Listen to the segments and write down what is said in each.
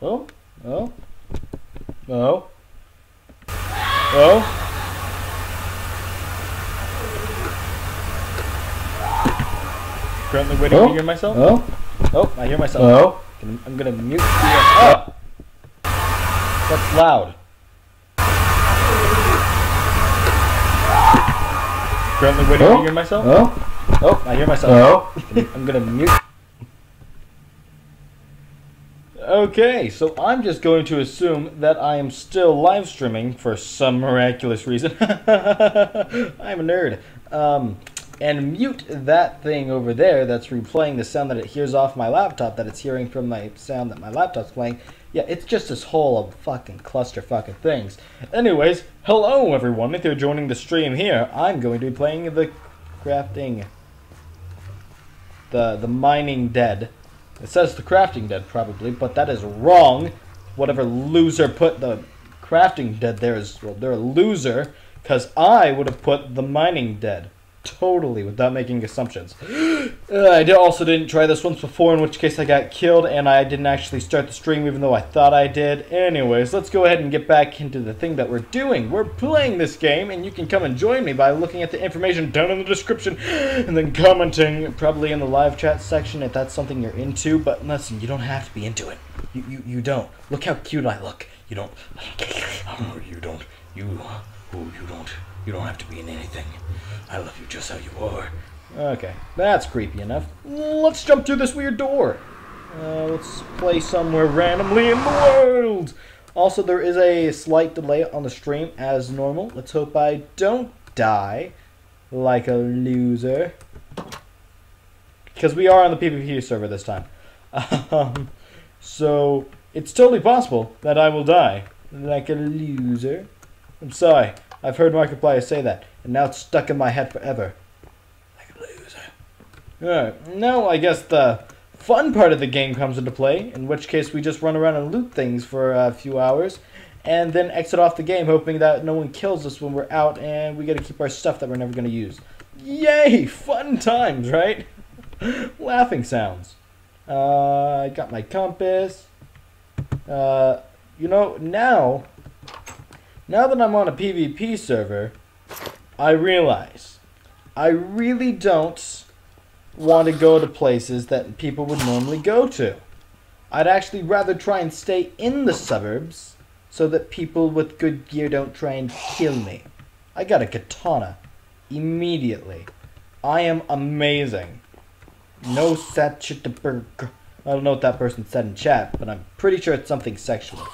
Oh, oh, oh, oh. Currently waiting to hear myself. Oh, oh, I hear myself. Oh, I'm gonna mute the. Oh, that's loud. Currently waiting to hear myself. Oh, oh, I hear myself. Oh, I'm gonna mute. Okay, so I'm just going to assume that I am still live streaming for some miraculous reason. I'm a nerd. And mute that thing over there that's replaying the sound that it hears off my laptop, that it's hearing from my sound that my laptop's playing. Yeah, it's just this whole of fucking cluster fucking things. Anyways, hello everyone. If you're joining the stream here, I'm going to be playing the crafting, the mining dead. It says the crafting dead probably, but that is wrong. Whatever loser put the crafting dead there is, well, they're a loser, because I would have put the mining dead. Totally, without making assumptions. I also didn't try this once before, in which case I got killed, and I didn't actually start the stream even though I thought I did. Anyways, let's go ahead and get back into the thing that we're doing. We're playing this game, and you can come and join me by looking at the information down in the description, and then commenting, probably in the live chat section if that's something you're into. But listen, you don't have to be into it. You don't. Look how cute I look. You don't. You don't. You don't have to be in anything. I love you just how you are. Okay, that's creepy enough. Let's jump through this weird door. Let's play somewhere randomly in the world. Also, there is a slight delay on the stream as normal. Let's hope I don't die like a loser. Because we are on the PvP server this time. So, it's totally possible that I will die like a loser. I'm sorry. I've heard Markiplier say that, and now it's stuck in my head forever. Like a loser. Alright, now I guess the fun part of the game comes into play, in which case we just run around and loot things for a few hours, and then exit off the game, hoping that no one kills us when we're out, and we get to keep our stuff that we're never going to use. Yay! Fun times, right? Laughing sounds. I got my compass. You know, now that I'm on a PvP server, I realize I really don't want to go to places that people would normally go to. I'd actually rather try and stay in the suburbs so that people with good gear don't try and kill me. I got a katana immediately. I am amazing. No such shit to burger. I don't know what that person said in chat, but I'm pretty sure it's something sexual.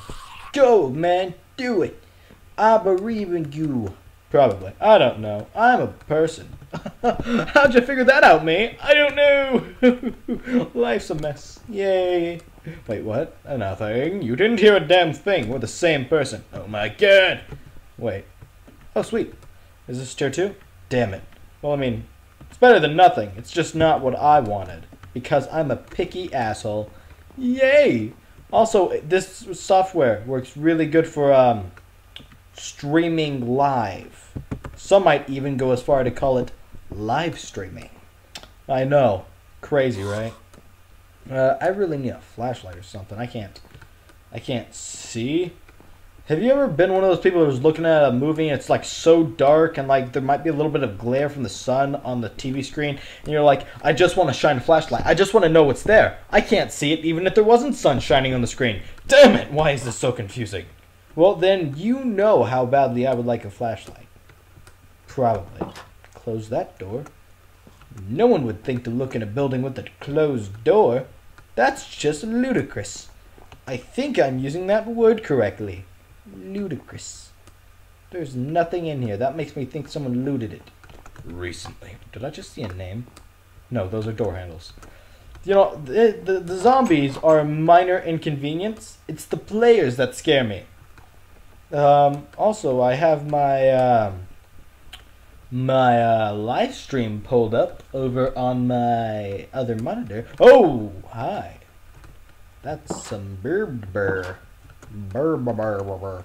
Go, man, do it. I believe in you. Probably. I don't know. I'm a person. How'd you figure that out, mate? I don't know. Life's a mess. Yay. Wait, what? Nothing. You didn't hear a damn thing. We're the same person. Oh my god. Wait. Oh, sweet. Is this tier 2? Damn it. Well, I mean, it's better than nothing. It's just not what I wanted. Because I'm a picky asshole. Yay. Also, this software works really good for, streaming live. Some might even go as far to call it live streaming. I know. Crazy, right? I really need a flashlight or something. I can't see. Have you ever been one of those people who's looking at a movie and it's like so dark and like there might be a little bit of glare from the sun on the TV screen and you're like, I just want to shine a flashlight. I just want to know what's there. I can't see it even if there wasn't sun shining on the screen. Damn it! Why is this so confusing? Well, then you know how badly I would like a flashlight. Probably. Close that door. No one would think to look in a building with a closed door. That's just ludicrous. I think I'm using that word correctly. Ludicrous. There's nothing in here. That makes me think someone looted it recently. Did I just see a name? No, those are door handles. You know, the zombies are a minor inconvenience. It's the players that scare me. Also, I have my live stream pulled up over on my other monitor. Oh, hi. That's some burr. Flurg.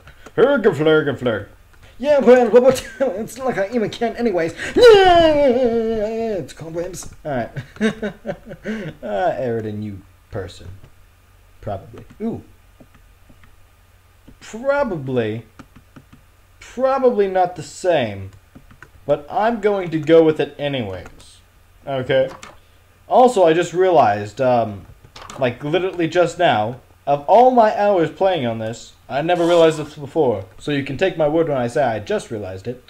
Yeah, well, it's like I even can anyways. Yeah, it's cobwebs. Alright. Eridan, you person. Probably. Ooh. probably not the same, but I'm going to go with it anyways. Okay? Also, I just realized, like literally just now, of all my hours playing on this, I never realized this before, so you can take my word when I say I just realized it.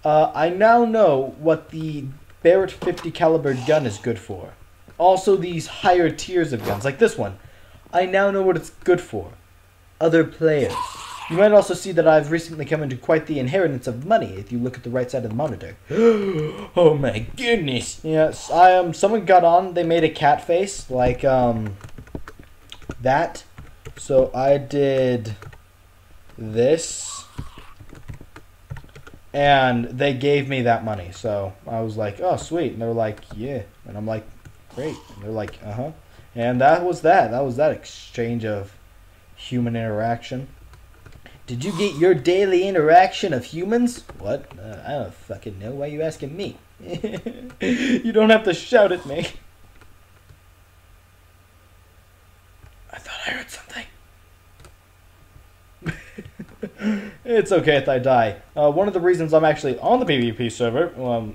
I now know what the Barrett 50 caliber gun is good for. Also, these higher tiers of guns, like this one, I now know what it's good for. Other players. You might also see that I've recently come into quite the inheritance of money if you look at the right side of the monitor. Oh my goodness. Yes, someone got on, they made a cat face, like, that. So I did this, and they gave me that money. So I was like, oh, sweet. And they were like, yeah. And I'm like, great. And they're like, uh-huh. And that was that. That was that exchange of human interaction. Did you get your daily interaction of humans? What? I don't fucking know. Why are you asking me? You don't have to shout at me. I thought I heard something. It's okay if I die. One of the reasons I'm actually on the PvP server,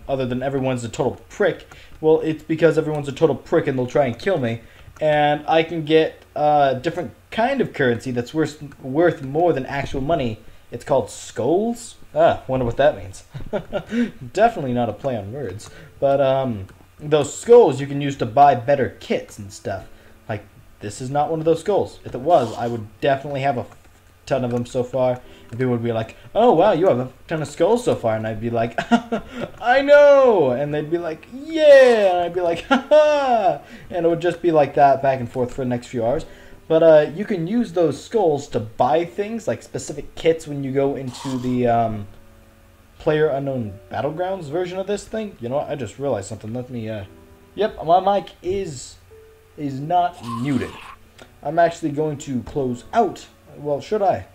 other than everyone's a total prick, well, it's because everyone's a total prick and they'll try and kill me. And I can get a different kind of currency that's worth more than actual money. It's called skulls. Wonder what that means. Definitely not a play on words. But those skulls you can use to buy better kits and stuff. Like, this is not one of those skulls. If it was, I would definitely have a ton of them so far. And people would be like, oh wow, you have a ton of skulls so far. And I'd be like, I know. And they'd be like, yeah. And I'd be like, haha. And it would just be like that back and forth for the next few hours. But you can use those skulls to buy things, like specific kits when you go into the PlayerUnknown Battlegrounds version of this thing. You know what? I just realized something. Let me, yep, my mic is not muted. I'm actually going to close out. Well, should I?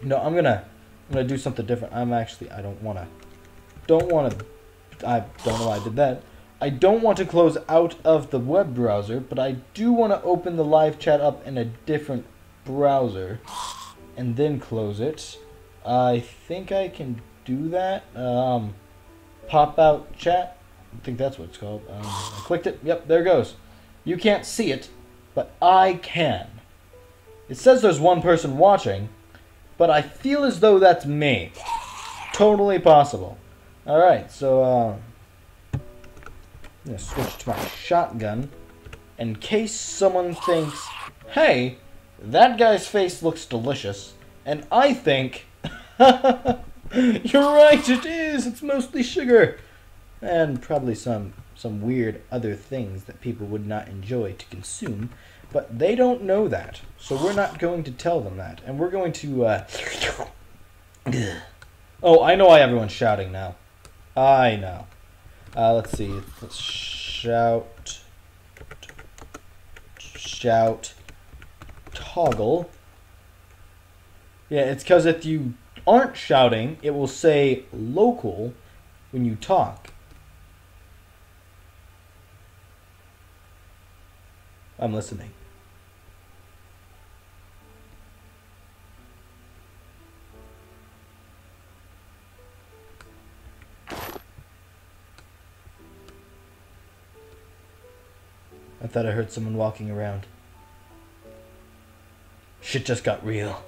No, I'm gonna do something different. I don't know why I did that. I don't want to close out of the web browser, but I do want to open the live chat up in a different browser and then close it. I think I can do that. Pop out chat. I think that's what it's called. I clicked it. Yep, there it goes. You can't see it, but I can. It says there's one person watching, but I feel as though that's me. Totally possible. Alright, so, I'm going to switch to my shotgun in case someone thinks, hey, that guy's face looks delicious, and I think, you're right, it is, it's mostly sugar, and probably some weird other things that people would not enjoy to consume, but they don't know that, so we're not going to tell them that, and we're going to, oh, I know why everyone's shouting now. I know. Let's see. Let's shout, toggle. Yeah, it's because if you aren't shouting, it will say local when you talk. I'm listening. I thought I heard someone walking around. Shit just got real.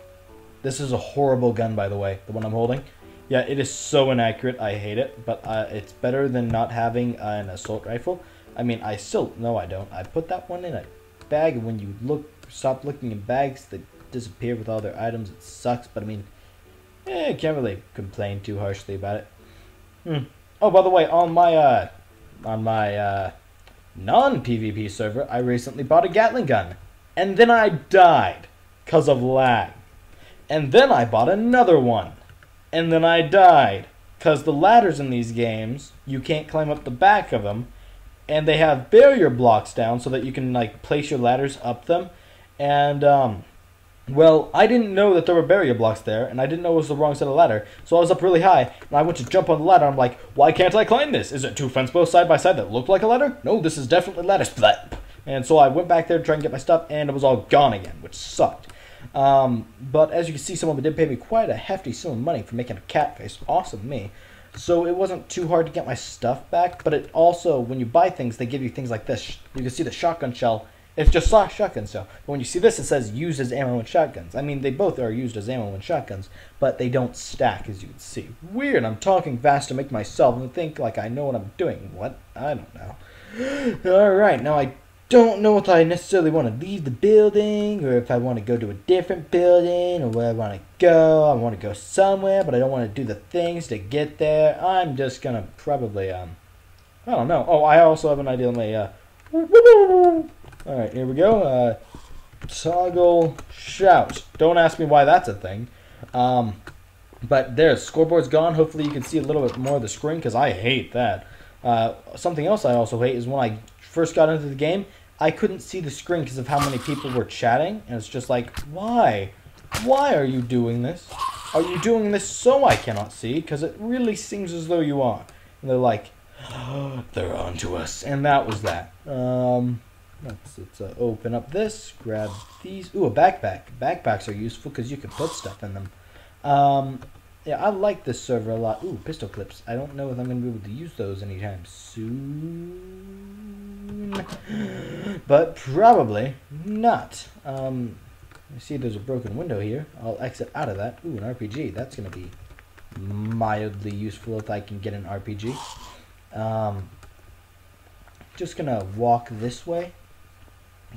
This is a horrible gun, by the way, the one I'm holding. Yeah, it is so inaccurate, I hate it, but it's better than not having an assault rifle. I mean, no I don't. I put that one in a bag, and when you stop looking in bags, they disappear with all their items. It sucks, but I mean, I can't really complain too harshly about it. Oh, by the way, on my non-PvP server, I recently bought a Gatling gun. And then I died because of lag. And then I bought another one. And then I died because the ladders in these games, you can't climb up the back of them. And they have barrier blocks down so that you can like place your ladders up them. And well, I didn't know that there were barrier blocks there, and I didn't know it was the wrong side of the ladder. So I was up really high, and I went to jump on the ladder. I'm like, why can't I climb this? Is it two fence posts side by side that look like a ladder? No, this is definitely ladder. And so I went back there to try and get my stuff, and it was all gone again, which sucked. But as you can see, someone did pay me quite a hefty sum of money for making a cat face. Awesome me. So it wasn't too hard to get my stuff back, but it also, when you buy things, they give you things like this. You can see the shotgun shell. It's just shotgun shell. But when you see this, it says used as ammo and shotguns. I mean, they both are used as ammo and shotguns, but they don't stack, as you can see. Weird, I'm talking fast to make myself think like I know what I'm doing. What? I don't know. Alright, now I don't know if I necessarily want to leave the building, or if I want to go to a different building, or where I want to go. I want to go somewhere, but I don't want to do the things to get there. I'm just gonna probably, I don't know. Oh, I also have an idea on my, alright, here we go. Toggle shout. Don't ask me why that's a thing. But there's scoreboard's gone. Hopefully you can see a little bit more of the screen, because I hate that. Something else I also hate is when I first got into the game, I couldn't see the screen because of how many people were chatting, and it's just like, why? Why are you doing this? Are you doing this so I cannot see? Because it really seems as though you are. And they're like, oh, they're on to us. And that was that. Let's open up this, grab these. Ooh, a backpack. Backpacks are useful because you can put stuff in them. Yeah, I like this server a lot. Ooh, pistol clips. I don't know if I'm going to be able to use those anytime soon. But probably not. I see there's a broken window here. I'll exit out of that. Ooh, an RPG. That's going to be mildly useful if I can get an RPG. Just going to walk this way.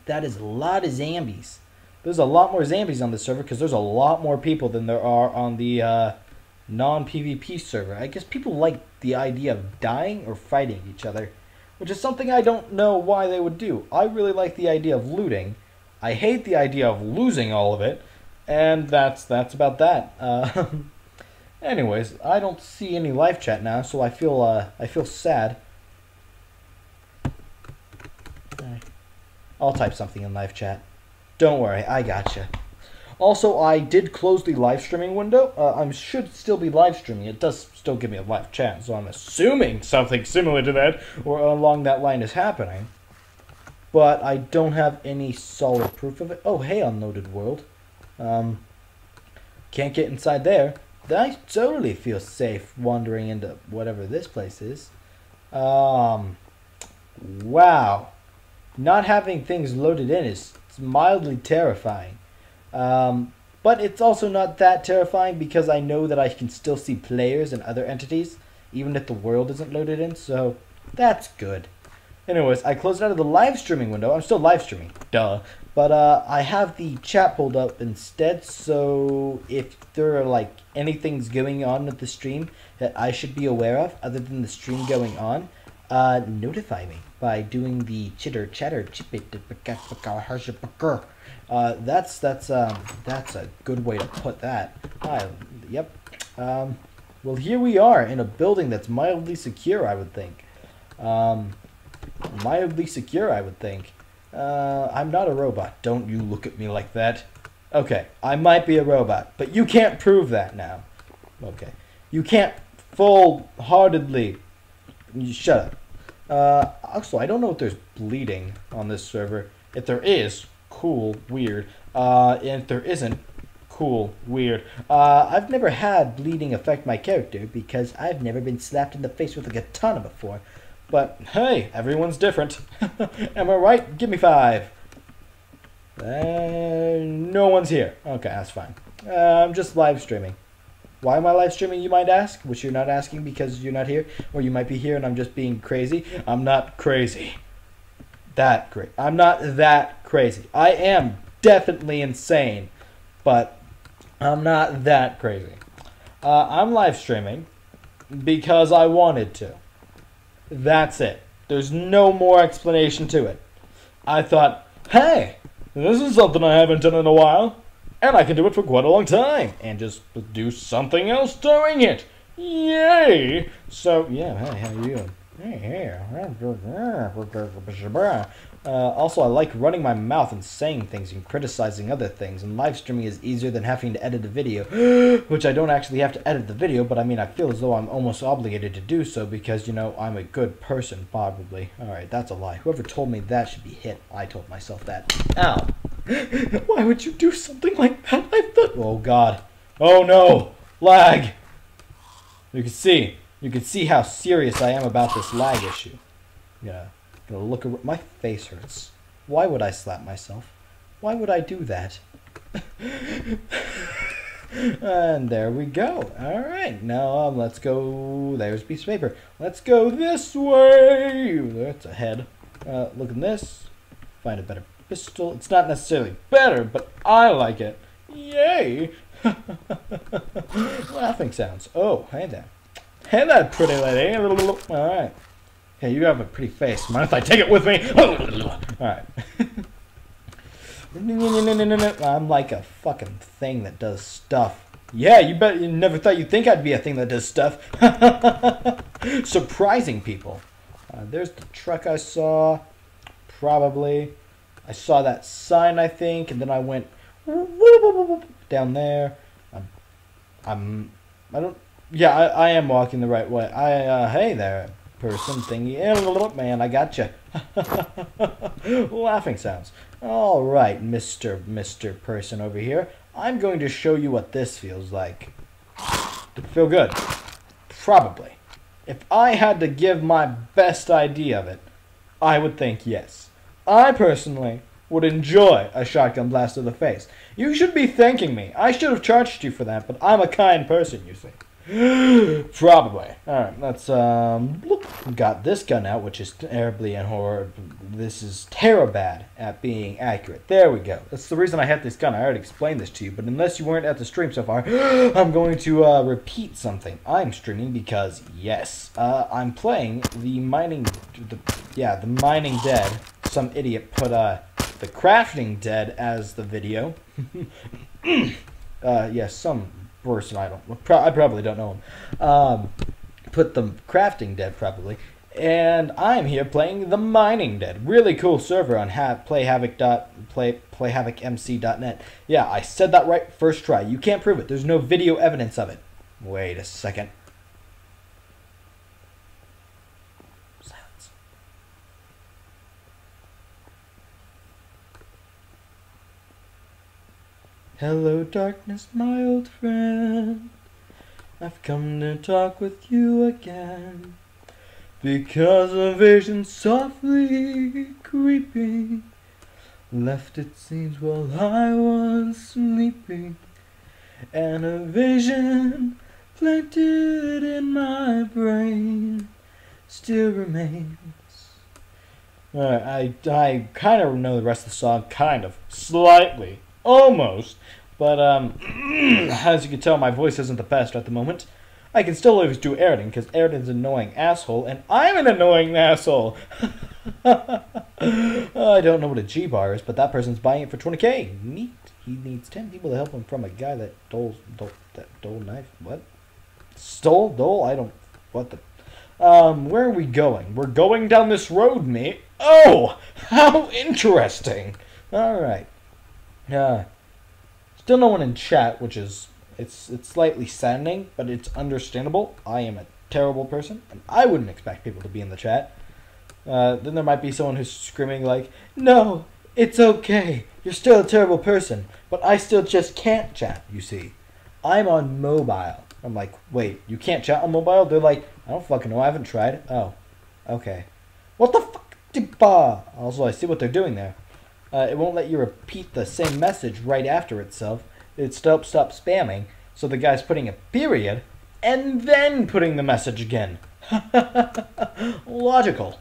That is a lot of zombies. There's a lot more zombies on this server because there's a lot more people than there are on the non-PvP server. I guess people like the idea of dying or fighting each other, which is something I don't know why they would do. I really like the idea of looting. I hate the idea of losing all of it, and that's about that. Anyways, I don't see any live chat now, so I feel sad. I'll type something in live chat. Don't worry, I gotcha. Also, I did close the live streaming window. I should still be live streaming. It does still give me a live chat, so I'm assuming something similar to that or along that line is happening. But I don't have any solid proof of it. Oh, hey, unloaded world. Can't get inside there. I totally feel safe wandering into whatever this place is. Wow. Not having things loaded in is mildly terrifying. But it's also not that terrifying because I know that I can still see players and other entities, even if the world isn't loaded in, so that's good. Anyways, I closed out of the live streaming window. I'm still live streaming, duh. But I have the chat pulled up instead, so if there are like anything's going on with the stream that I should be aware of other than the stream going on, notify me by doing the chitter chatter chipit. That's a good way to put that. Yep. Well, here we are in a building that's mildly secure, I would think. Mildly secure, I would think. I'm not a robot. Don't you look at me like that. Okay, I might be a robot, but you can't prove that now. Okay. You can't full-heartedly... Shut up. Also, I don't know if there's bleeding on this server. If there is, cool, weird. And if there isn't, cool, weird. I've never had bleeding affect my character because I've never been slapped in the face with a katana before. But, hey, everyone's different. Am I right? Give me 5. No one's here. Okay, that's fine. I'm just live streaming. Why am I live streaming, you might ask? Which you're not asking because you're not here. Or you might be here and I'm just being crazy. I'm not crazy. I'm not that crazy. I am definitely insane. But I'm not that crazy. I'm live streaming because I wanted to. That's it. There's no more explanation to it. I thought, hey, this is something I haven't done in a while. And I can do it for quite a long time. And just do something else doing it. Yay! So, yeah, hey, how you doing? Hey. Also, I like running my mouth and saying things and criticizing other things. And live streaming is easier than having to edit a video. Which I don't actually have to edit the video. But, I mean, I feel as though I'm almost obligated to do so. Because, you know, I'm a good person, probably. Alright, that's a lie. Whoever told me that should be hit. I told myself that. Ow. Why would you do something like that? I thought... Oh, God. Oh, no. Lag. You can see how serious I am about this lag issue. Yeah. Gonna look around. My face hurts. Why would I slap myself? Why would I do that? And there we go. Alright, now let's go. There's a piece of paper. Let's go this way. That's a head. Look at this. Find a better pistol. It's not necessarily better, but I like it. Yay! Laughing sounds. Oh, hey there. Hey there, pretty lady. Alright. Hey, you have a pretty face. Mind if I take it with me? Alright. I'm like a fucking thing that does stuff. Yeah, you bet. You never thought you'd think I'd be a thing that does stuff. Surprising people. There's the truck I saw. Probably. I saw that sign, I think, and then I went down there. I am walking the right way. Hey there, person thingy. Man, I gotcha. Laughing sounds. All right, Mr. Person over here. I'm going to show you what this feels like. Did it feel good? Probably. If I had to give my best idea of it, I would think yes. I personally would enjoy a shotgun blast to the face. You should be thanking me. I should have charged you for that, but I'm a kind person, you see. Probably. Alright, let's, got this gun out, which is terribly and horrible. This is terrible bad at being accurate. There we go. That's the reason I have this gun. I already explained this to you, but unless you weren't at the stream so far, I'm going to, repeat something. I'm streaming because, yes, I'm playing the Mining Dead. Some idiot put, the Crafting Dead as the video. Yes, some person I probably don't know him. Put the Crafting Dead probably, and I'm here playing the Mining Dead. Really cool server on playhavocmc.net. Yeah, I said that right first try. You can't prove it. There's no video evidence of it. Wait a second. Silence. Hello, darkness, my old friend. I've come to talk with you again, because a vision softly creeping left its scenes while I was sleeping, and a vision planted in my brain still remains. I kind of know the rest of the song, kind of, slightly. Almost, but as you can tell, my voice isn't the best at the moment. I can still always do Airden, because Airden's an annoying asshole, and I'm an annoying asshole. I don't know what a G-bar is, but that person's buying it for 20k. Neat. He needs 10 people to help him from a guy that stole knife. What? Dole? I don't. What the? Where are we going? We're going down this road, mate. Oh, how interesting. All right. Still no one in chat, which is, it's slightly saddening, but it's understandable. I am a terrible person, and I wouldn't expect people to be in the chat. Then there might be someone who's screaming like, no, it's okay, you're still a terrible person, but I still just can't chat, you see. I'm on mobile. I'm like, wait, you can't chat on mobile? They're like, I don't fucking know, I haven't tried. Oh, okay. What the fuck? Also, I see what they're doing there. It won't let you repeat the same message right after itself. It stop spamming, so the guy's putting a period, and then putting the message again. Logical.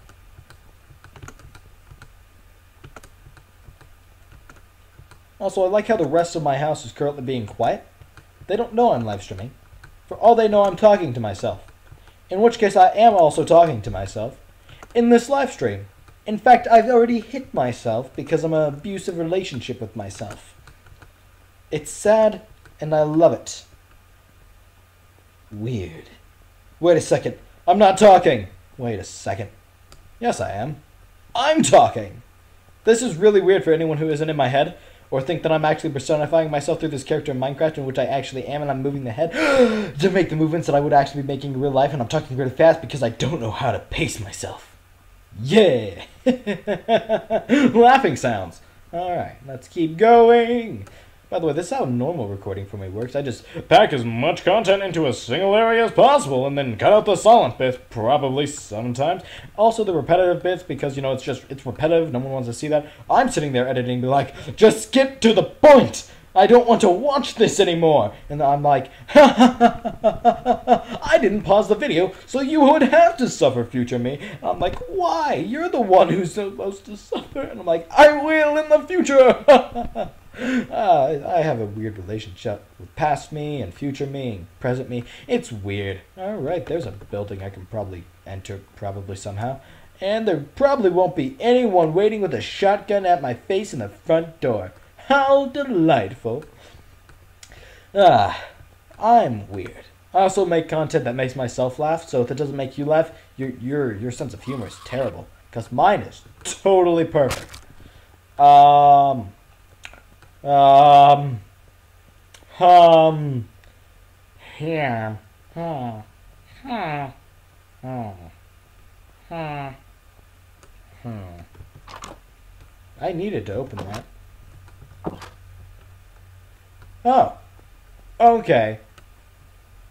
Also, I like how the rest of my house is currently being quiet. They don't know I'm live streaming. For all they know, I'm talking to myself. In which case, I am also talking to myself in this live stream. In fact, I've already hit myself because I'm in an abusive relationship with myself. It's sad, and I love it. Weird. Wait a second. I'm not talking. Wait a second. Yes, I am. I'm talking. This is really weird for anyone who isn't in my head, or think that I'm actually personifying myself through this character in Minecraft, in which I actually am, and I'm moving the head to make the movements that I would actually be making in real life, and I'm talking really fast because I don't know how to pace myself. Yeah! Laughing sounds. Alright, let's keep going. By the way, this is how normal recording for me works. I just pack as much content into a single area as possible and then cut out the silent bits, probably sometimes. Also the repetitive bits, because, you know, it's repetitive, no one wants to see that. I'm sitting there editing, be like, just get to the point! I don't want to watch this anymore! And I'm like, I didn't pause the video, so you would have to suffer, future me. I'm like, why? You're the one who's supposed to suffer. And I'm like, I will in the future! I have a weird relationship with past me and future me and present me. It's weird. Alright, there's a building I can probably enter, probably somehow. And there probably won't be anyone waiting with a shotgun at my face in the front door. How delightful. I'm weird. I also make content that makes myself laugh, so if it doesn't make you laugh, your sense of humor is terrible. Because mine is totally perfect. Yeah. I needed to open that. Oh. Okay.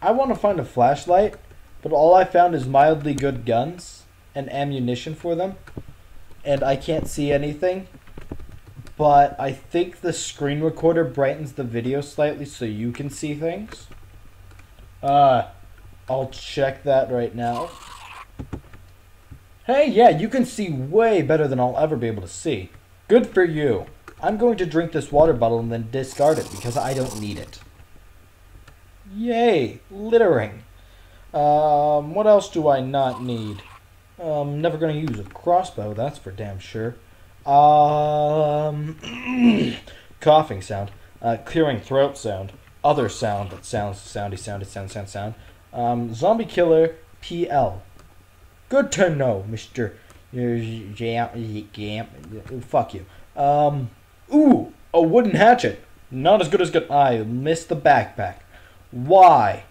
I want to find a flashlight, but all I found is mildly good guns and ammunition for them. And I can't see anything. But I think the screen recorder brightens the video slightly so you can see things. I'll check that right now. Hey, yeah, you can see way better than I'll ever be able to see. Good for you. I'm going to drink this water bottle and then discard it because I don't need it. Yay, littering. What else do I not need? Never gonna use a crossbow, that's for damn sure. Coughing sound, clearing throat sound, other sound that sounds sound. Zombie killer PL. Good to know, Mr. Fuck you. Ooh, a wooden hatchet. Not as good as good. I missed the backpack. Why?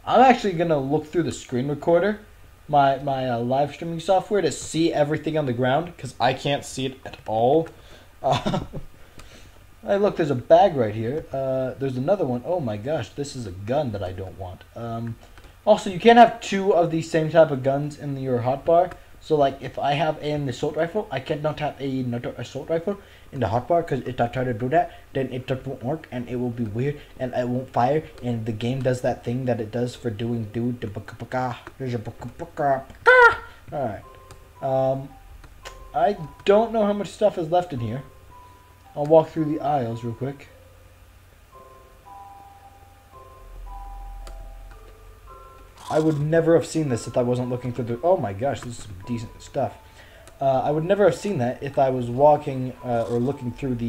I'm actually gonna look through the screen recorder, my live streaming software, to see everything on the ground because I can't see it at all. Hey, look, there's a bag right here. There's another one. Oh my gosh, this is a gun that I don't want. Also, you can't have two of the same type of guns in your hotbar. So, like, if I have an assault rifle, I cannot have another assault rifle in the hotbar, because if I try to do that, then it won't work, and it will be weird, and I won't fire, and the game does that thing that it does for doing Alright. I don't know how much stuff is left in here. I'll walk through the aisles real quick. I would never have seen this if I wasn't looking through the... Oh my gosh, this is some decent stuff. I would never have seen that if I was walking or looking through the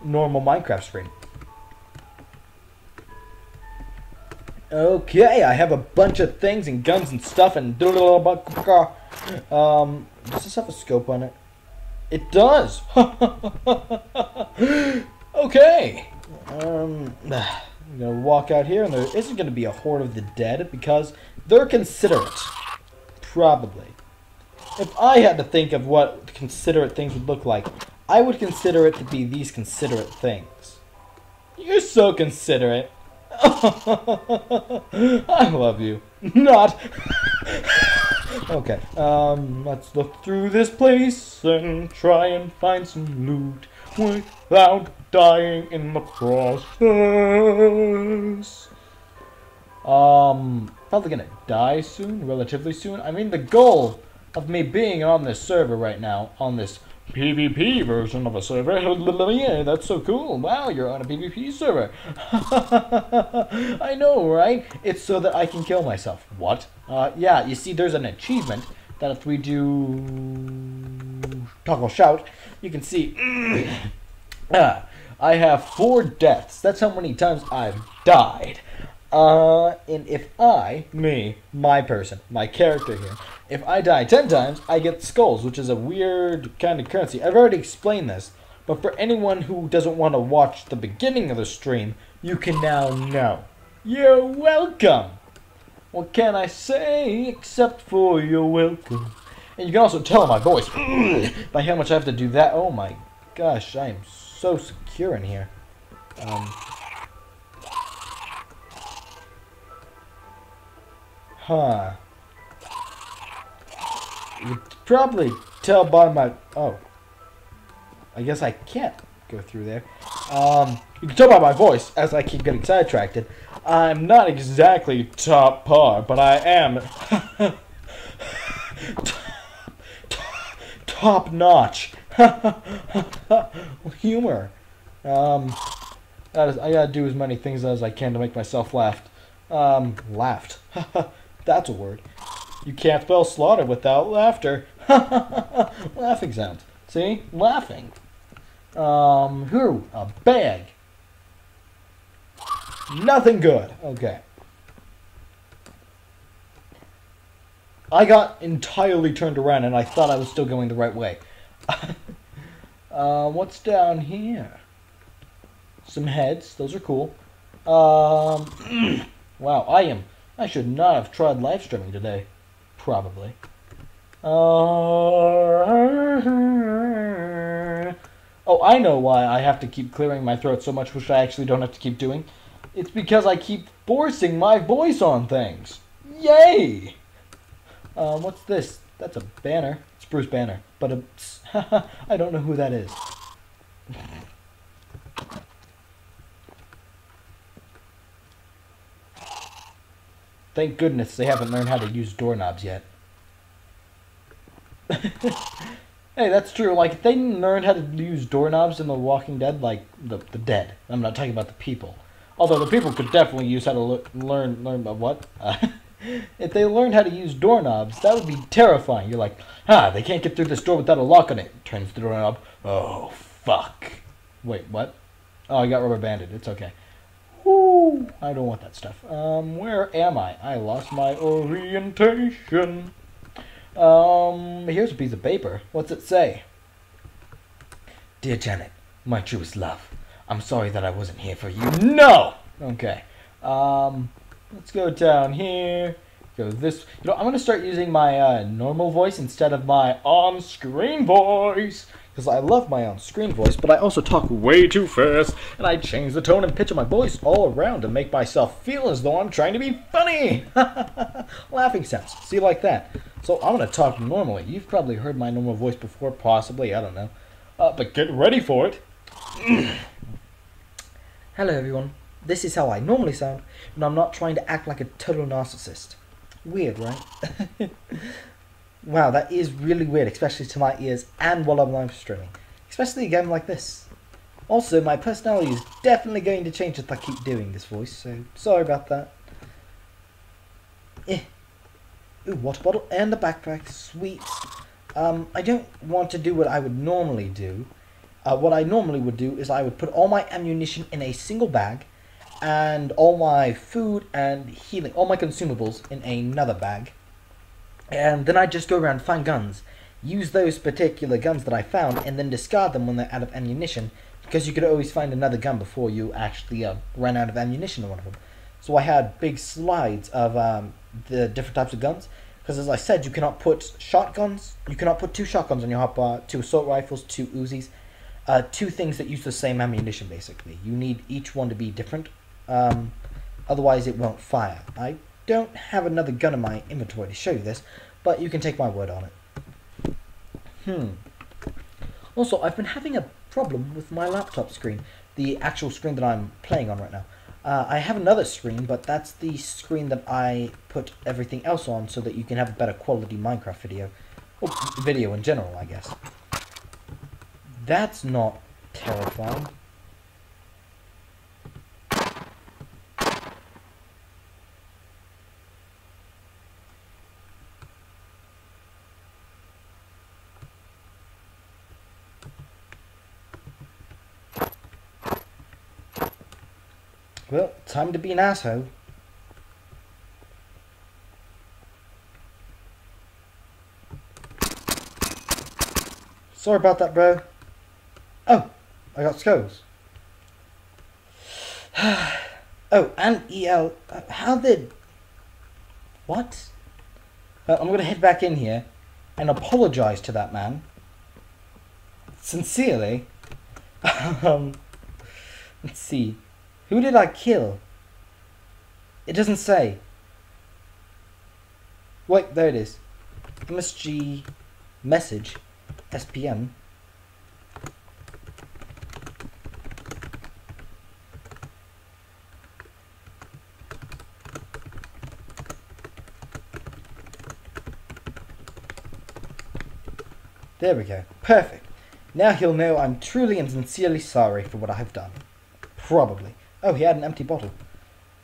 normal Minecraft screen. Okay, I have a bunch of things and guns and stuff and... Does this have a scope on it? It does! Okay! I'm going to walk out here, and there isn't going to be a horde of the dead, because they're considerate. Probably. If I had to think of what considerate things would look like, I would consider it to be these considerate things. You're so considerate. I love you. Not. Okay, let's look through this place and try and find some loot without dying in the process. Probably gonna die soon, relatively soon. I mean, the goal of me being on this server right now, on this PvP version of a server, yeah, that's so cool. Wow, you're on a PvP server. I know, right? It's so that I can kill myself. What? Yeah, you see, there's an achievement that if we do toggle shout, you can see I have 4 deaths. That's how many times I've died. And if my person, my character here, if I die 10 times, I get skulls, which is a weird kind of currency. I've already explained this, but for anyone who doesn't want to watch the beginning of the stream, you can now know. You're welcome! What can I say except for you're welcome? And you can also tell in my voice by how much I have to do that. Oh my gosh, I am so secure in here. Huh. You can probably tell by my... Oh. I guess I can't go through there. You can tell by my voice, as I keep getting sidetracked. I'm not exactly top par, but I am top notch. Humor. I gotta do as many things as I can to make myself laugh. Laughed. That's a word. You can't spell slaughter without laughter. Laughing sounds. See? Laughing. Who? A bag. Nothing good. Okay. I got entirely turned around and I thought I was still going the right way. What's down here? Some heads. Those are cool. Wow, I should not have tried live streaming today. Probably. Oh, I know why I have to keep clearing my throat so much, which I actually don't have to keep doing. It's because I keep forcing my voice on things. Yay! What's this? That's a banner. It's Bruce Banner. But I don't know who that is. Thank goodness they haven't learned how to use doorknobs yet. Hey, that's true. Like, if they learned how to use doorknobs in The Walking Dead, like, the dead. I'm not talking about the people. Although the people could definitely use how to learn what? If they learned how to use doorknobs, that would be terrifying. You're like, they can't get through this door without a lock on it. Turns the doorknob. Oh, fuck. Wait, what? Oh, I got rubber banded. It's okay. Woo! I don't want that stuff. Where am I? I lost my orientation. Here's a piece of paper. What's it say? Dear Janet, my truest love, I'm sorry that I wasn't here for you. No! Okay. Let's go down here. Go this. You know, I'm gonna start using my normal voice instead of my on-screen voice. Because I love my on-screen voice, but I also talk way too fast, and I change the tone and pitch of my voice all around to make myself feel as though I'm trying to be funny. Laughing sounds. See, like that. So I'm going to talk normally. You've probably heard my normal voice before, possibly. I don't know. But get ready for it. Hello, everyone. This is how I normally sound, and I'm not trying to act like a total narcissist. Weird, right? Wow, that is really weird, especially to my ears and while I'm live streaming. Especially a game like this. Also, my personality is definitely going to change if I keep doing this voice, so sorry about that. Ooh, water bottle and a backpack. Sweet. I don't want to do what I would normally do. What I normally would do is I would put all my ammunition in a single bag and all my food and healing, all my consumables in another bag. And then I'd just go around and find guns, use those particular guns that I found, and then discard them when they're out of ammunition, because you could always find another gun before you actually ran out of ammunition on one of them. So I had big slides of the different types of guns, because as I said, you cannot put shotguns, you cannot put 2 shotguns on your hotbar, 2 assault rifles, 2 Uzis, 2 things that use the same ammunition, basically. You need each one to be different, otherwise it won't fire. I don't have another gun in my inventory to show you this, but you can take my word on it. Also, I've been having a problem with my laptop screen, the actual screen that I'm playing on right now. I have another screen, but that's the screen that I put everything else on so that you can have a better quality Minecraft video. Or video in general, I guess. That's not terrifying. Well, time to be an asshole. Sorry about that, bro. Oh, I got skulls. Oh, and EL. How did... What? I'm going to head back in here. and apologize to that man. Sincerely. Let's see. Who did I kill? It doesn't say. Wait, there it is. MSG message SPM. There we go. Perfect. Now he'll know I'm truly and sincerely sorry for what I have done. Probably. Oh, he had an empty bottle.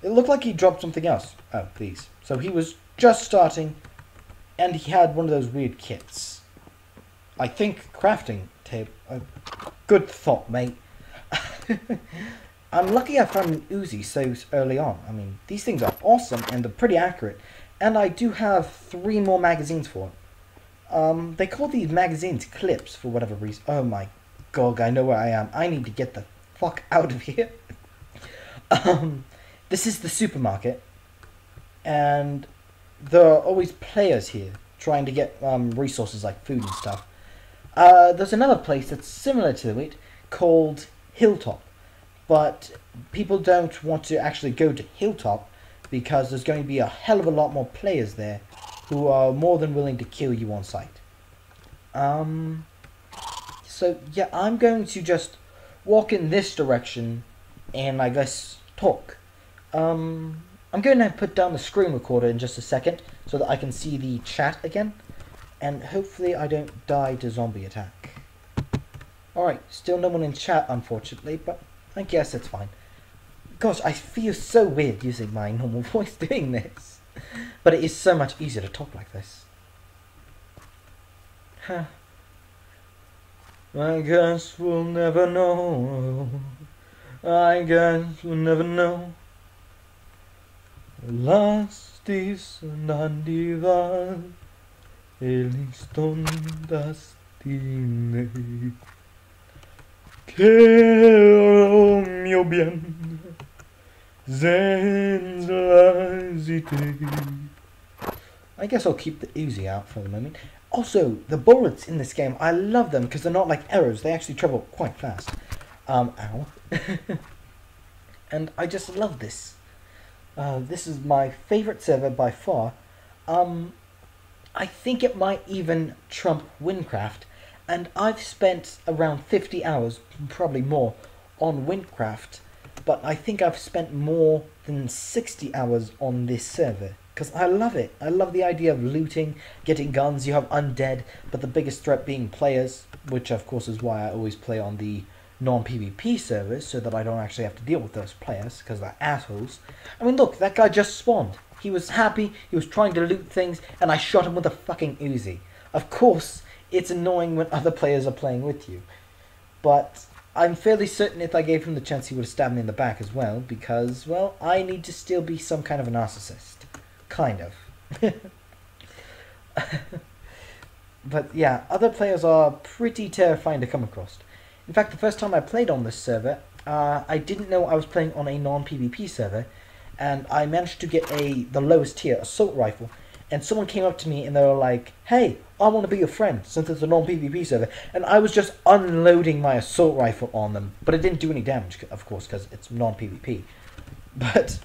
It looked like he dropped something else. Oh, these. So he was just starting, and he had one of those weird kits. I think crafting table. Good thought, mate. I'm lucky I found an Uzi so early on. I mean, these things are awesome, and they're pretty accurate. And I do have 3 more magazines for it. They call these magazines clips for whatever reason. Oh my god, I know where I am. I need to get the fuck out of here. This is the supermarket, and there are always players here trying to get resources like food and stuff. There's another place that's similar to it called Hilltop, but people don't want to actually go to Hilltop because there's going to be a hell of a lot more players there who are more than willing to kill you on sight. So yeah, I'm going to just walk in this direction and I guess talk. I'm going to put down the screen recorder in just a second so that I can see the chat again, and hopefully I don't die to zombie attack. Alright, still no one in chat unfortunately, but I guess it's fine. Gosh, I feel so weird using my normal voice doing this. But it is so much easier to talk like this. Huh. I guess we'll never know. I guess we'll never know. Las disnandidas el istondas tiene que mio bien. I guess I'll keep the Uzi out for the moment. Also, the bullets in this game, I love them because they're not like arrows. They actually travel quite fast. Ow. And I just love this. This is my favorite server by far. I think it might even trump Windcraft. And I've spent around 50 hours, probably more, on Windcraft. But I think I've spent more than 60 hours on this server. Because I love it. I love the idea of looting, getting guns. You have undead, but the biggest threat being players. Which of course is why I always play on the non-PvP servers. So that I don't actually have to deal with those players. Because they're assholes. I mean look, that guy just spawned. He was happy. He was trying to loot things. And I shot him with a fucking Uzi. Of course, it's annoying when other players are playing with you. But I'm fairly certain if I gave him the chance he would have stabbed me in the back as well, because, well, I need to still be some kind of a narcissist. Kind of. But yeah, other players are pretty terrifying to come across. In fact, the first time I played on this server, I didn't know I was playing on a non-PvP server, and I managed to get the lowest tier assault rifle, and someone came up to me and they were like, hey, I want to be your friend since it's a non-PvP server. And I was just unloading my assault rifle on them. But it didn't do any damage, of course, because it's non-PvP. But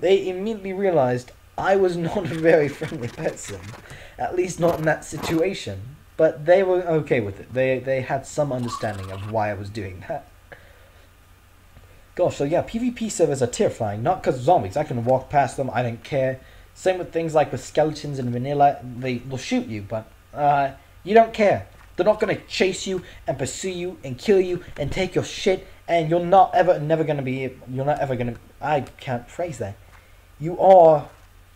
they immediately realized I was not a very friendly person. At least not in that situation. But they were okay with it. They had some understanding of why I was doing that. Gosh, so yeah, PvP servers are terrifying. Not because of zombies. I can walk past them. I don't care. Same with things like with skeletons and vanilla, they will shoot you, but you don't care. They're not going to chase you and pursue you and kill you and take your shit, and you're not ever going to, I can't phrase that. You are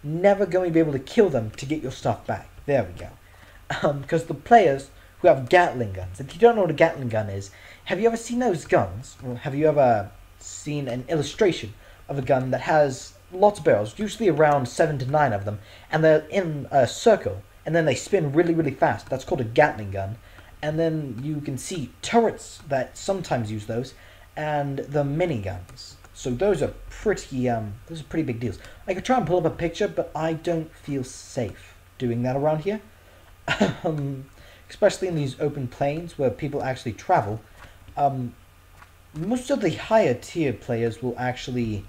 never going to be able to kill them to get your stuff back. There we go. Because the players who have Gatling guns, if you don't know what a Gatling gun is, have you ever seen those guns? Or have you ever seen an illustration of a gun that has lots of barrels, usually around 7 to 9 of them, and they're in a circle, and then they spin really, really fast. That's called a Gatling gun. And then you can see turrets that sometimes use those, and the miniguns. So those are pretty big deals. I could try and pull up a picture, but I don't feel safe doing that around here. Especially in these open plains where people actually travel. Most of the higher tier players will actually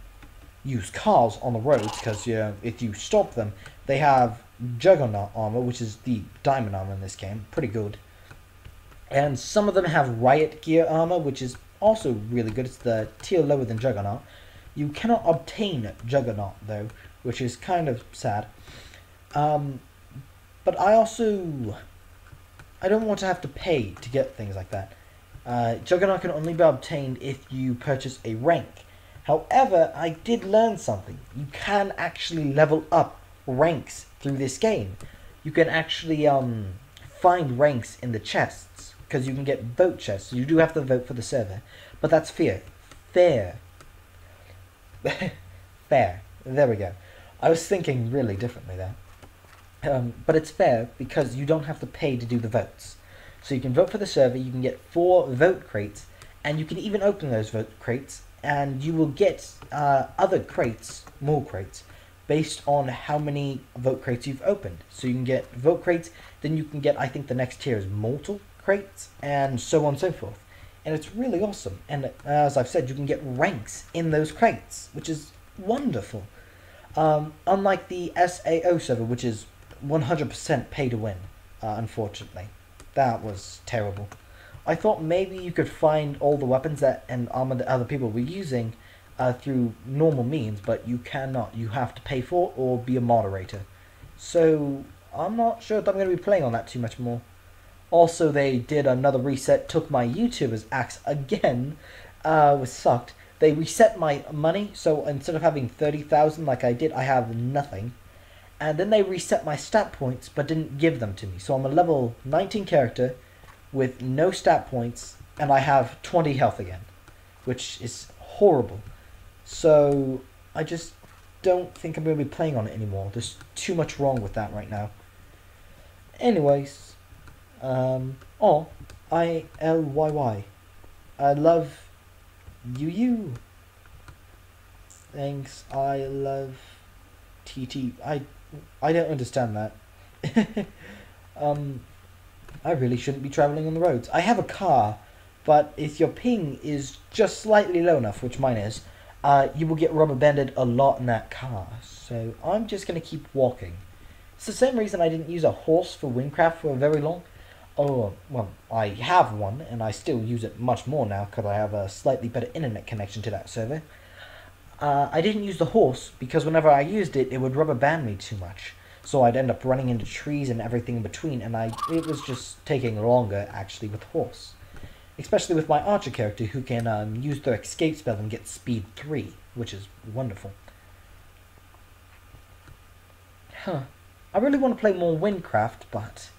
use cars on the roads because if you stop them, they have Juggernaut armor, which is the diamond armor in this game, pretty good. And some of them have Riot Gear armor, which is also really good. It's the tier lower than Juggernaut. You cannot obtain Juggernaut though, which is kind of sad. But I don't want to have to pay to get things like that. Juggernaut can only be obtained if you purchase a rank. However, I did learn something. You can actually level up ranks through this game. You can actually find ranks in the chests, because you can get vote chests. You do have to vote for the server, but that's fair. Fair. Fair. There we go. I was thinking really differently there. But it's fair because you don't have to pay to do the votes. So you can vote for the server, you can get 4 vote crates, and you can even open those vote crates, and you will get other crates, more crates, based on how many vote crates you've opened. So you can get vote crates, then you can get, I think the next tier is mortal crates, and so on and so forth. And it's really awesome. And as I've said, you can get ranks in those crates, which is wonderful. Unlike the SAO server, which is 100% pay to win, unfortunately. That was terrible. I thought maybe you could find all the weapons and armor that other people were using through normal means, but you cannot. You have to pay for it or be a moderator. So I'm not sure if I'm going to be playing on that too much more. Also, they did another reset, took my YouTuber's axe again, was sucked. They reset my money, so instead of having 30,000 like I did, I have nothing. And then they reset my stat points, but didn't give them to me. So I'm a level 19 character with no stat points, and I have 20 health again, which is horrible. So I just don't think I'm going to be playing on it anymore. There's too much wrong with that right now. Anyways, ILYY. I love you. Thanks, I love TT. I don't understand that. I really shouldn't be traveling on the roads. I have a car, but if your ping is just slightly low enough, which mine is, you will get rubber banded a lot in that car. So I'm just going to keep walking. It's the same reason I didn't use a horse for Windcraft for very long. Oh, well, I have one, and I still use it much more now because I have a slightly better internet connection to that server. I didn't use the horse because whenever I used it, it would rubber band me too much. So I'd end up running into trees and everything in between, and it was just taking longer, actually, with horse. Especially with my archer character, who can use their escape spell and get speed 3, which is wonderful. Huh. I really want to play more Windcraft, but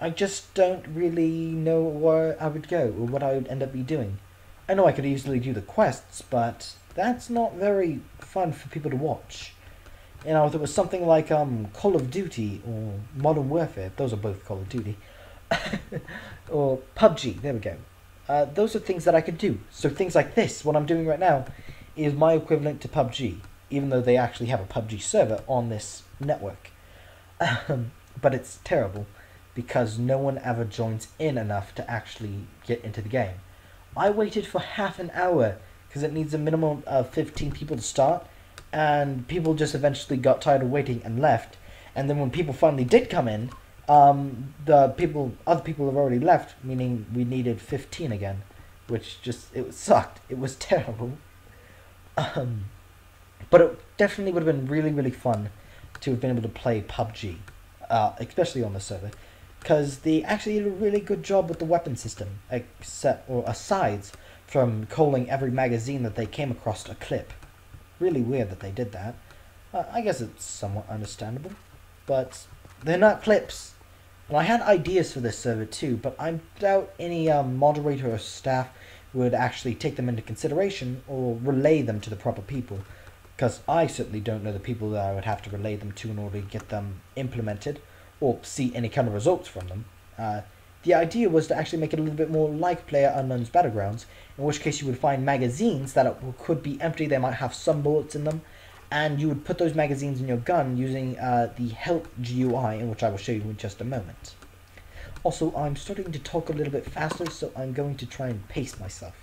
I just don't really know where I would go, or what I would end up be doing. I know I could easily do the quests, but that's not very fun for people to watch. You know, if it was something like Call of Duty or Modern Warfare, those are both Call of Duty, or PUBG, there we go. Those are things that I could do. So things like this, what I'm doing right now, is my equivalent to PUBG, even though they actually have a PUBG server on this network. But it's terrible, because no one ever joins in enough to actually get into the game. I waited for half an hour, because it needs a minimum of 15 people to start, and people just eventually got tired of waiting and left. And then when people finally did come in, other people have already left, meaning we needed 15 again, which just, it sucked. It was terrible. But it definitely would have been really, really fun to have been able to play PUBG, especially on the server, because they actually did a really good job with the weapon system, aside from calling every magazine that they came across a clip. Really weird that they did that. I guess it's somewhat understandable, but they're not clips. And I had ideas for this server too, but I doubt any moderator or staff would actually take them into consideration or relay them to the proper people, because I certainly don't know the people that I would have to relay them to in order to get them implemented or see any kind of results from them. The idea was to actually make it a little bit more like PlayerUnknown's Battlegrounds, in which case you would find magazines that could be empty, they might have some bullets in them, and you would put those magazines in your gun using the help GUI, in which I will show you in just a moment. Also, I'm starting to talk a little bit faster, so I'm going to try and pace myself.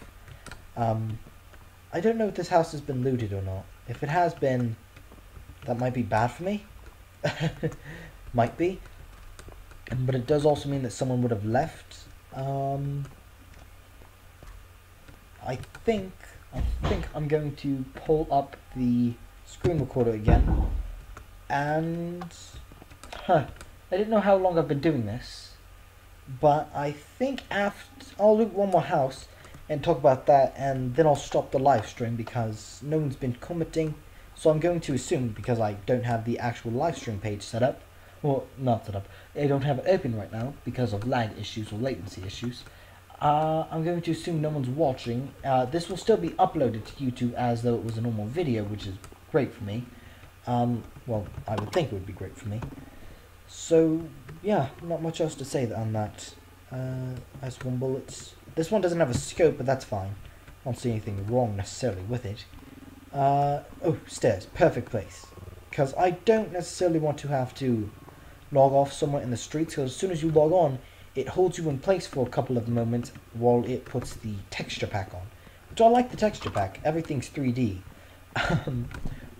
I don't know if this house has been looted or not. If it has been, that might be bad for me. Might be. But it does also mean that someone would have left. I think I'm going to pull up the screen recorder again. And I didn't know how long I've been doing this, but I think after I'll loot one more house and talk about that, and then I'll stop the live stream because no one's been commenting. So I'm going to assume, because I don't have the actual live stream page set up, well, not set up, I don't have it open right now because of lag issues or latency issues. I'm going to assume no one's watching. This will still be uploaded to YouTube as though it was a normal video, which is great for me. Well, I would think it would be great for me. So, yeah, not much else to say on that. S1 bullets. This one doesn't have a scope, but that's fine. I don't see anything wrong necessarily with it. Oh, stairs. Perfect place. Because I don't necessarily want to have to log off somewhere in the streets, because as soon as you log on, it holds you in place for a couple of moments while it puts the texture pack on. Which I like the texture pack. Everything's 3D.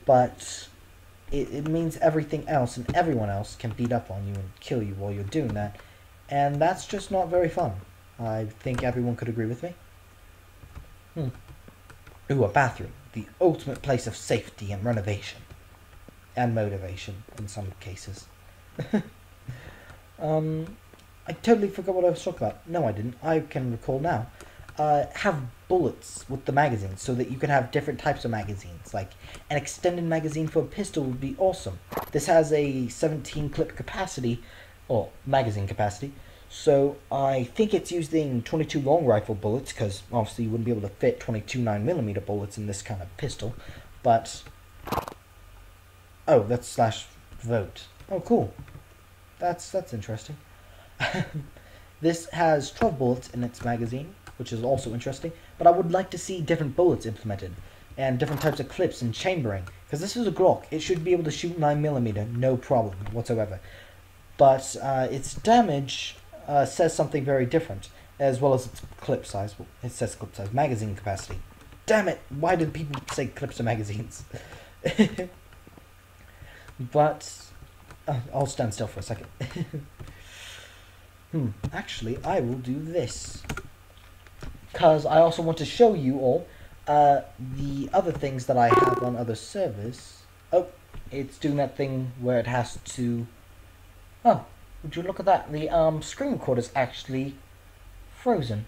But it means everything else and everyone else can beat up on you and kill you while you're doing that. And that's just not very fun. I think everyone could agree with me. Ooh, a bathroom. The ultimate place of safety and renovation. And motivation, in some cases. I totally forgot what I was talking about. No, I didn't. I can recall now. Have bullets with the magazines so that you can have different types of magazines. Like, an extended magazine for a pistol would be awesome. This has a 17 clip capacity, or magazine capacity. So I think it's using 22 long rifle bullets, because obviously you wouldn't be able to fit 22 9mm bullets in this kind of pistol. But, oh, that's /vote. Oh, cool. That's interesting. This has 12 bullets in its magazine, which is also interesting. But I would like to see different bullets implemented, and different types of clips and chambering. Because this is a Glock. It should be able to shoot 9mm, no problem whatsoever. But its damage says something very different, as well as its clip size. Well, it says clip size, magazine capacity. Damn it! Why did people say clips of magazines? But I'll stand still for a second. Actually, I will do this, because I also want to show you all the other things that I have on other servers. Oh, it's doing that thing where it has to... Oh, would you look at that? The screen recorder is actually frozen.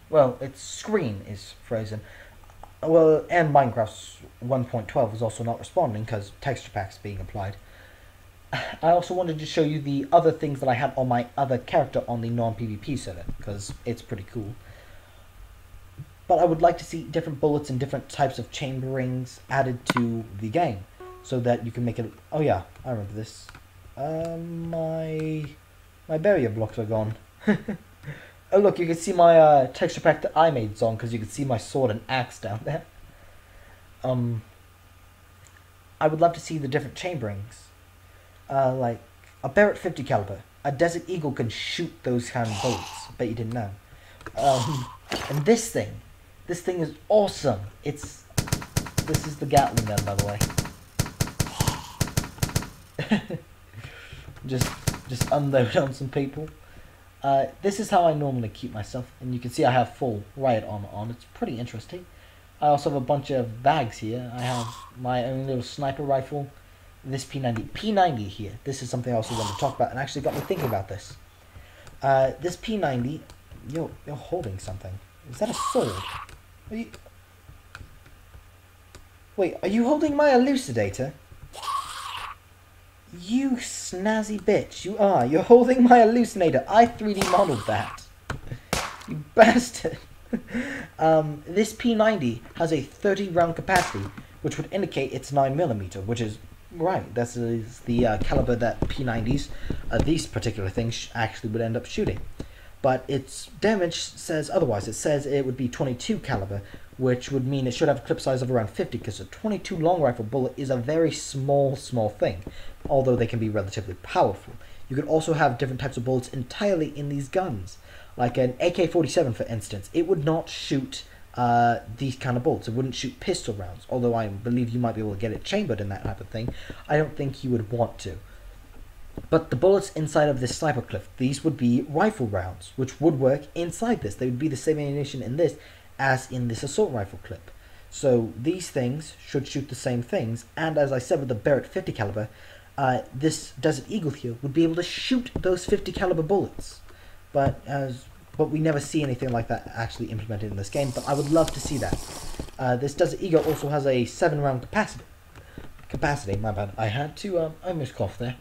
Well, its screen is frozen. Well, and Minecraft 1.12 is also not responding because texture pack's being applied. I also wanted to show you the other things that I have on my other character on the non-PvP server, because it's pretty cool. But I would like to see different bullets and different types of chamberings added to the game, so that you can make it... Oh yeah, I remember this. My barrier blocks are gone. Oh look, you can see my texture pack that I made is on, because you can see my sword and axe down there. I would love to see the different chamberings. Like a Barrett 50 caliber. A Desert Eagle can shoot those kind of bullets. Bet you didn't know. And this thing is awesome. This is the Gatling gun, by the way. just unload on some people. This is how I normally keep myself, and you can see I have full riot armor on. It's pretty interesting. I also have a bunch of bags here. I have my own little sniper rifle. This P90 here. This is something I also wanted to talk about, and actually got me thinking about this. This P90, you're holding something. Is that a sword? Wait, are you holding my elucidator? You snazzy bitch, you are. You're holding my elucidator. I 3D modeled that. You bastard. This P90 has a 30 round capacity, which would indicate it's 9mm, which is right. This is the caliber that P90s, these particular things, actually would end up shooting. but its damage says otherwise. It says it would be 22 caliber, which would mean it should have a clip size of around 50, because a 22 long rifle bullet is a very small thing, although they can be relatively powerful. You could also have different types of bullets entirely in these guns. Like an AK-47, for instance, it would not shoot these kind of bullets. It wouldn't shoot pistol rounds, although I believe you might be able to get it chambered in that type of thing. I don't think you would want to. But the bullets inside of this sniper clip, these would be rifle rounds, which would work inside this. They would be the same ammunition in this as in this assault rifle clip. So these things should shoot the same things, and as I said with the Barrett 50 caliber, this Desert Eagle here would be able to shoot those 50 caliber bullets. But we never see anything like that actually implemented in this game, but I would love to see that. This Desert Eagle also has a 7-round capacity, my bad. I had to, I almost coughed there.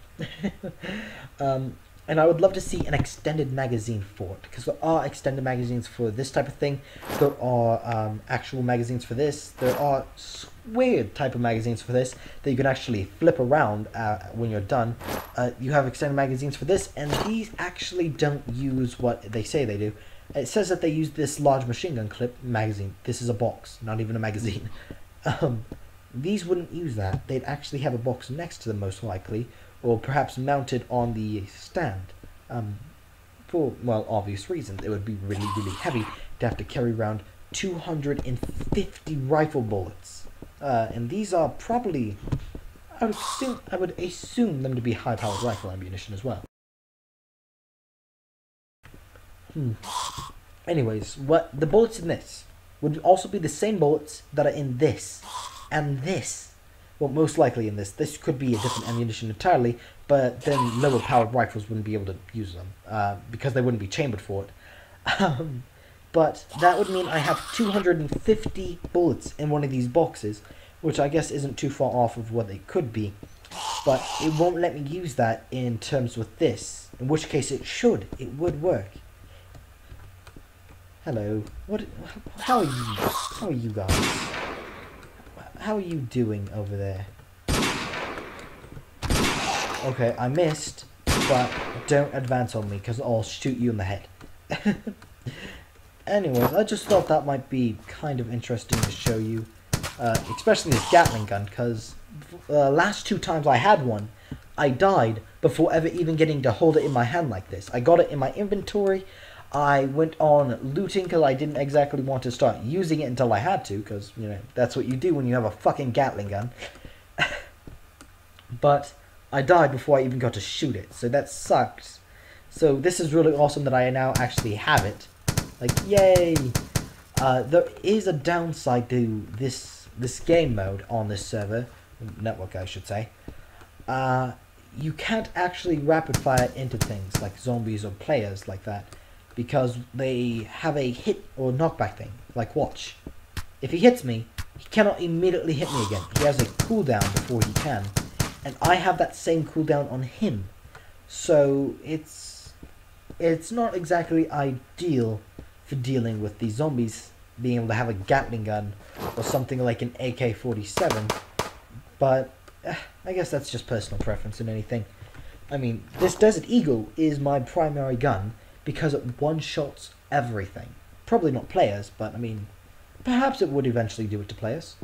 And I would love to see an extended magazine for it, because there are extended magazines for this type of thing. There are actual magazines for this. There are weird type of magazines for this that you can actually flip around when you're done. You have extended magazines for this, and these actually don't use what they say they do. It says that they use this large machine gun clip magazine. This is a box, not even a magazine. These wouldn't use that. They'd actually have a box next to them, most likely, or perhaps mounted on the stand. For, well, obvious reasons. It would be really, really heavy to have to carry around 250 rifle bullets. And these are probably, I would assume them to be high-powered rifle ammunition as well. Anyways, the bullets in this would also be the same bullets that are in this and this. Well, most likely in this. This could be a different ammunition entirely, but then lower powered rifles wouldn't be able to use them, because they wouldn't be chambered for it. But that would mean I have 250 bullets in one of these boxes, which I guess isn't too far off of what they could be. But it won't let me use that in terms with this, in which case it would work. Hello. How are you guys? How are you doing over there? Okay, I missed, but don't advance on me, because I'll shoot you in the head. Anyways, I just thought that might be kind of interesting to show you, especially this Gatling gun, because last 2 times I had one, I died before ever even getting to hold it in my hand like this. I got it in my inventory. I went on looting because I didn't exactly want to start using it until I had to, because, you know, that's what you do when you have a fucking Gatling gun. But I died before I even got to shoot it, so that sucked. So this is really awesome that I now actually have it. Like, yay! There is a downside to this game mode on this server, network I should say. You can't actually rapid fire into things like zombies or players like that, because they have a hit or knockback thing, like watch. If he hits me, he cannot immediately hit me again. He has a cooldown before he can, and I have that same cooldown on him. So it's not exactly ideal for dealing with these zombies being able to have a Gatling gun or something like an AK-47, but I guess that's just personal preference and anything. I mean, this Desert Eagle is my primary gun, because it one-shots everything. Probably not players, but I mean, perhaps it would eventually do it to players.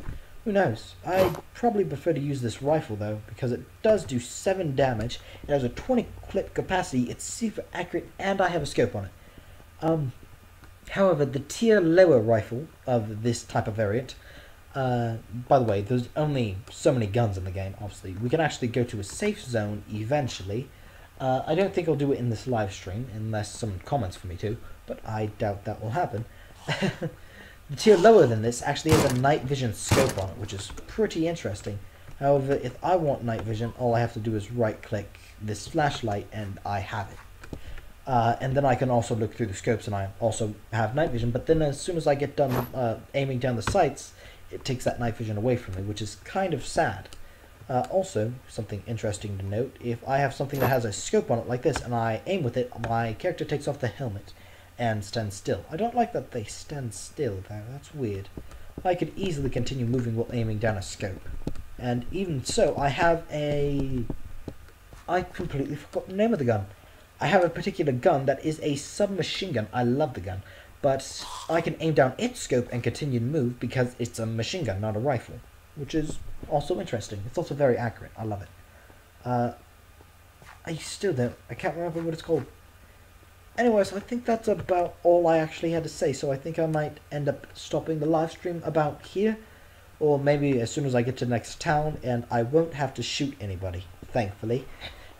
Who knows? I probably prefer to use this rifle though, because it does do 7 damage, it has a 20 clip capacity, it's super accurate, and I have a scope on it. However, the tier lower rifle of this type of variant, by the way, there's only so many guns in the game, obviously. We can actually go to a safe zone eventually. I don't think I'll do it in this live stream, unless someone comments for me to, but I doubt that will happen. The tier lower than this actually has a night vision scope on it, which is pretty interesting. However, if I want night vision, all I have to do is right-click this flashlight, and I have it. And then I can also look through the scopes, and I also have night vision, but then as soon as I get done aiming down the sights, it takes that night vision away from me, which is kind of sad. Also, something interesting to note, if I have something that has a scope on it like this, and I aim with it, my character takes off the helmet and stands still. I don't like that they stand still though, that's weird. I could easily continue moving while aiming down a scope. And even so, I have a... I completely forgot the name of the gun. I have a particular gun that is a submachine gun. I love the gun, but I can aim down its scope and continue to move because it's a machine gun, not a rifle, which is also interesting. It's also very accurate. I love it. I still don't. I can't remember what it's called. Anyways, I think that's about all I actually had to say, so I think I might end up stopping the live stream about here, or maybe as soon as I get to the next town, and I won't have to shoot anybody, thankfully,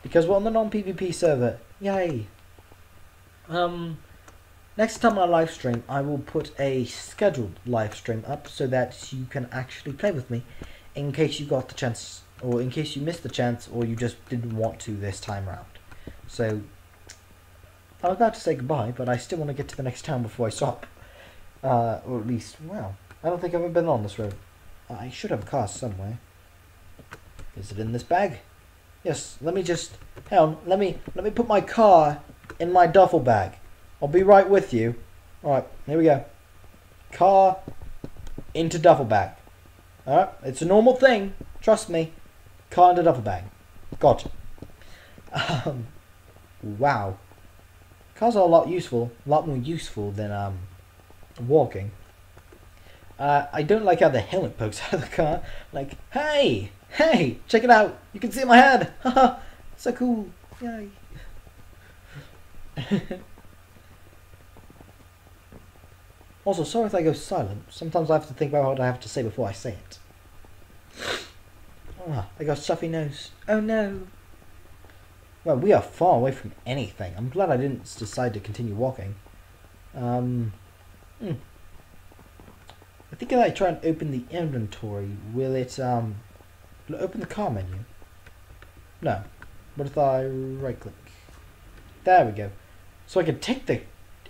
because we're on the non-PvP server. Yay! Next time I live stream, I will put a scheduled live stream up so that you can actually play with me, in case you got the chance, or in case you missed the chance, or you just didn't want to this time around. So I was about to say goodbye, but I still want to get to the next town before I stop. Or at least, well, I don't think I've ever been on this road. I should have a car somewhere. Is it in this bag? Yes, let me just... Hang on, let me put my car in my duffel bag. I'll be right with you. Alright, here we go. Car into duffel bag. Alright, it's a normal thing. Trust me. Car into duffel bag. Gotcha. Wow. Cars are a lot more useful than walking. I don't like how the helmet pokes out of the car. Like, hey, check it out! You can see my head. Haha, so cool! Yay! Also, sorry if I go silent. Sometimes I have to think about what I have to say before I say it. Ah, I got a stuffy nose. Oh no! Well, we are far away from anything. I'm glad I didn't decide to continue walking. I think if I try and open the inventory, will it open the car menu? No. What if I right click? There we go. So I can take the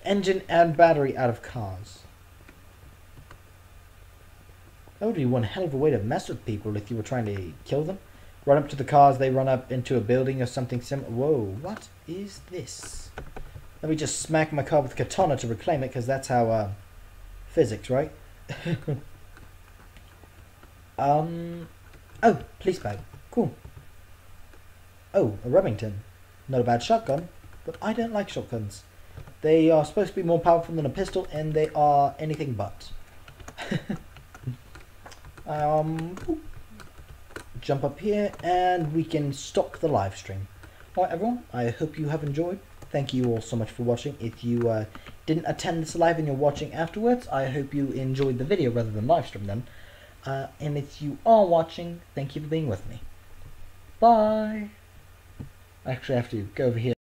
engine and battery out of cars. That would be one hell of a way to mess with people if you were trying to kill them. Run up to the cars, they run up into a building or something similar. Whoa, what is this? Let me just smack my car with a katana to reclaim it, because that's how, physics, right? Oh, police bag. Cool. Oh, a Remington. Not a bad shotgun, but I don't like shotguns. They are supposed to be more powerful than a pistol, and they are anything but. Jump up here and we can stop the live stream. Alright everyone, I hope you have enjoyed. Thank you all so much for watching. If you didn't attend this live and you're watching afterwards, I hope you enjoyed the video rather than live stream then. And if you are watching, thank you for being with me. Bye! I actually have to go over here.